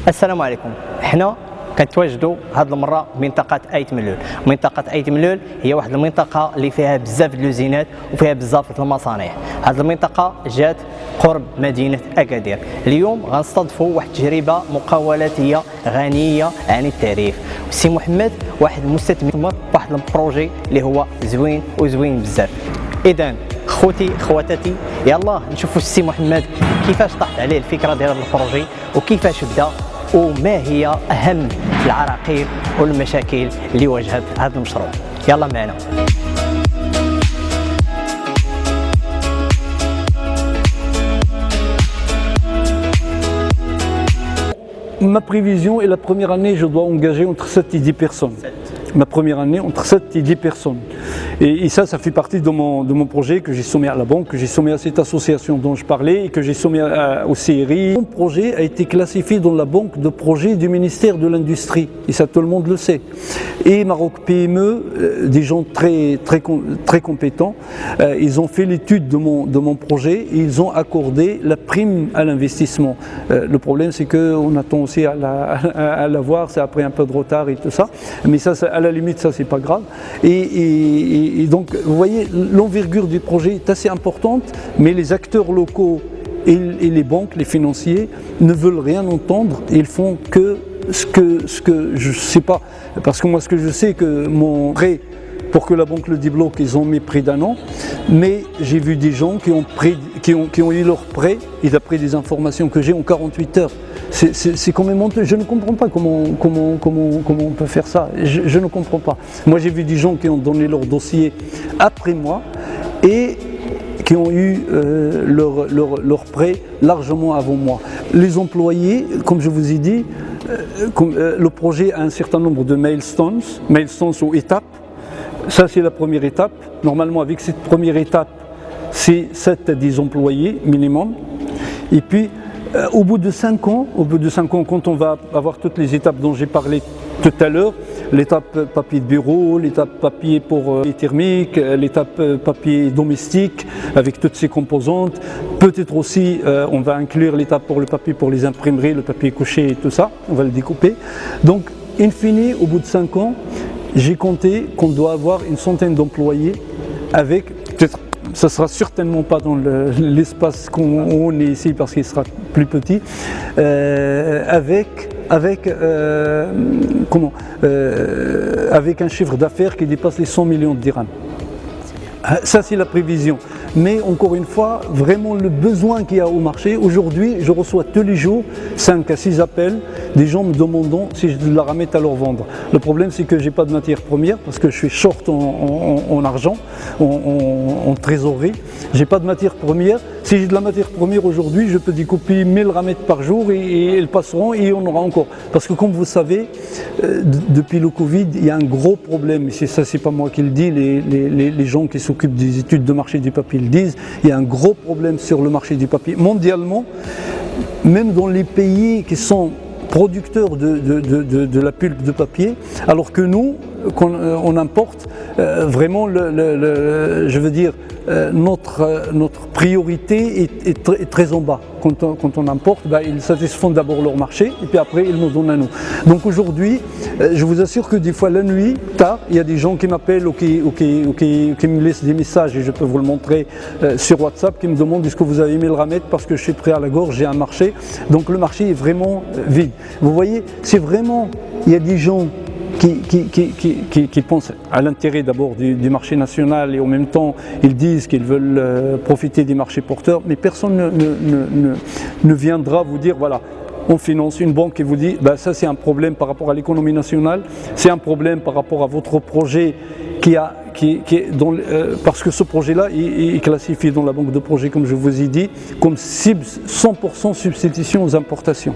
السلام عليكم. حنا كنتواجدوا هذه المره منطقه ايت ملول. منطقه ايت ملول هي واحد المنطقه اللي فيها بزاف اللوزينات وفيها بزاف المصانع. هذه المنطقه جات قرب مدينه اكادير. اليوم غنستضيفوا واحد التجربه مقاولاتيه غنيه عن التاريخ. السي محمد واحد المستثمر واحد البروجي اللي هو زوين وزوين بزاف. اذا خوتي خواتاتي يلا نشوفوا السي محمد كيفاش طاحت عليه الفكره ديال هذا البروجي وكيفاش بدا وما هي اهم العراقيل والمشاكل اللي واجهت هذا المشروع. يلا معنا. Ma prévision est la première année, je dois engager entre 7 et 10 personnes. Ma première année, entre 7 et 10 personnes. Et ça fait partie de mon projet que j'ai soumis à la banque, que j'ai soumis à cette association dont je parlais et que j'ai soumis au CRI. Mon projet a été classifié dans la banque de projets du ministère de l'Industrie. Et ça, tout le monde le sait. Et Maroc PME, des gens très compétents, ils ont fait l'étude de mon projet et ils ont accordé la prime à l'investissement. Le problème, c'est qu'on attend aussi à la voir, ça a pris un peu de retard et tout ça. Mais ça à la limite, ça c'est pas grave. Et donc, vous voyez, l'envergure du projet est assez importante, mais les acteurs locaux et les banques, les financiers, ne veulent rien entendre. Ils font que ce que je sais pas. Parce que moi, ce que je sais, que mon prêt, pour que la banque le débloque, ils ont mis près d'1 an. Mais j'ai vu des gens qui ont eu leur prêt, et d'après des informations que j'ai, en 48 heures. C'est quand même honteux. Je ne comprends pas comment on peut faire ça. Je ne comprends pas. Moi, j'ai vu des gens qui ont donné leur dossier après moi et qui ont eu leur prêt largement avant moi. Les employés, comme je vous ai dit, le projet a un certain nombre de milestones ou étapes. Ça, c'est la première étape. Normalement, avec cette première étape, c'est 7 à 10 employés minimum. Et puis, au bout de 5 ans, quand on va avoir toutes les étapes dont j'ai parlé tout à l'heure, l'étape papier de bureau, l'étape papier pour les thermiques, l'étape papier domestique avec toutes ses composantes, peut-être aussi on va inclure l'étape pour le papier pour les imprimeries, le papier couché et tout ça, on va le découper. Donc, in fine, au bout de 5 ans, j'ai compté qu'on doit avoir une centaine d'employés avec peut-être. Ça ne sera certainement pas dans l'espace qu'on est ici parce qu'il sera plus petit, avec un chiffre d'affaires qui dépasse les 100 millions de dirhams. Ça, c'est la prévision. Mais encore une fois, vraiment le besoin qu'il y a au marché. Aujourd'hui, je reçois tous les jours 5 à 6 appels des gens me demandant si je dois la remettre à leur vendre. Le problème, c'est que je n'ai pas de matière première parce que je suis short en argent, en trésorerie. Je n'ai pas de matière première. Si j'ai de la matière première aujourd'hui, je peux découper 1000 ramettes par jour et elles passeront et on aura encore. Parce que comme vous savez, depuis le Covid, il y a un gros problème. Et ça, c'est pas moi qui le dis, les gens qui s'occupent des études de marché du papier le disent. Il y a un gros problème sur le marché du papier mondialement, même dans les pays qui sont producteurs de la pulpe de papier, alors que nous, on importe vraiment, je veux dire, notre priorité est très en bas. Quand on importe, ils satisfont d'abord leur marché et puis après ils nous donnent à nous. Donc aujourd'hui, je vous assure que des fois la nuit, tard, il y a des gens qui m'appellent ou qui me laissent des messages et je peux vous le montrer sur WhatsApp, qui me demandent est-ce que vous avez mis le ramette parce que je suis prêt à la gorge, j'ai un marché. Donc le marché est vraiment vide. Vous voyez, c'est vraiment, il y a des gens qui pensent à l'intérêt d'abord du marché national et en même temps ils disent qu'ils veulent profiter des marchés porteurs, mais personne ne viendra vous dire voilà, on finance une banque qui vous dit ça c'est un problème par rapport à l'économie nationale, c'est un problème par rapport à votre projet parce que ce projet-là est classifié dans la banque de projet, comme je vous ai dit, comme cible 100% substitution aux importations.